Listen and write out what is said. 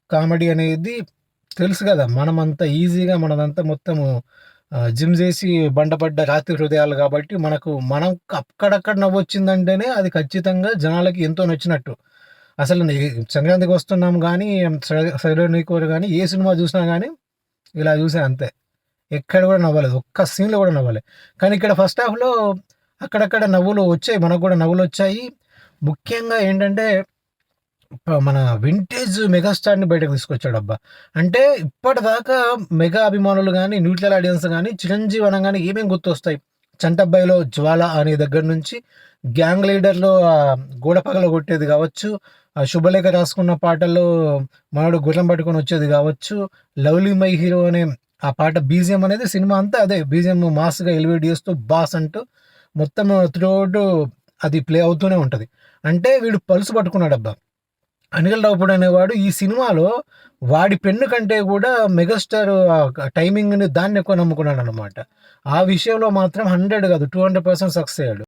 Comedy అనేది తెలుసు కదా! మనమంత ఈజీగా మనదంతా మొత్తము జిమ్ జేసి బండపడ్డ రాతి హృదయాలు గాబట్టి, మనం అక్కడక్కడ నవ్వొచ్చిందంటేనే అది ఖచ్చితంగా జనాలకి ఎంతో నచ్చినట్టు. అసలు సంక్రాంతికొస్తున్నాం గానీ, సైలేంట్ నికోర్ గానీ, ఏ సినిమా జూసినా గానీ ఇలా జూసా అంతే. ఎక్కడ గూడా నవ్వలేదు. ఒక్క సీన్‌లో గూడా నవ్వలే. కానీ ఇక్కడ ఫస్ట్ హాఫ్‌లో అక్కడక్కడ నవ్వులు వచ్చాయి. మనకు గూడా నవ్వులొచ్చాయి. ముఖ్యంగా ఏంటంటే మన వింటేజ్ మెగాస్టార్‌ని బయటకు తీసుకొచ్చాడబ్బా! అంటే ఇప్పటిదాకా మెగా అభిమానులు గాని, న్యూట్రల్ ఆడియన్స్ గాని, చిరంజీవి అనంగానే ఏమేం గుర్తొస్తాయి? 'చంటబ్బాయి'లో 'జ్వాల' అనే దగ్గర నుంచి, 'గ్యాంగ్ లీడర్‌లో' గోడ పగలగొట్టేది గావచ్చు, 'శుభలేఖ' రాసుకున్న పాటల్లో మనోడు గుర్రం పట్టుకొని వచ్చేది గావచ్చు, 'లవ్లీ మై హీరో' అనే ఆ పాట బీజీఎం అనేది సినిమా అంతా అదే. బీజీఎం మాస్‌గా ఎలివేట్ చేస్తూ, బాస్ అంటూ మొత్తం త్రూ ఔట్ అది ప్లే అవుతూనే ఉంటది. అంటే వీడు పల్స్ పట్టుకున్నాడబ్బా! అనిల్ రావిపూడి అనేవాడు ఈ సినిమాలో వాడి పెన్ను కంటే కూడా మెగాస్టార్ టైమింగ్‌ని దాన్ని ఎక్కువ నమ్ముకున్నాడనమాట. ఆ విషయంలో మాత్రం 100 కాదు 200% సక్సెస్ అయ్యాడు.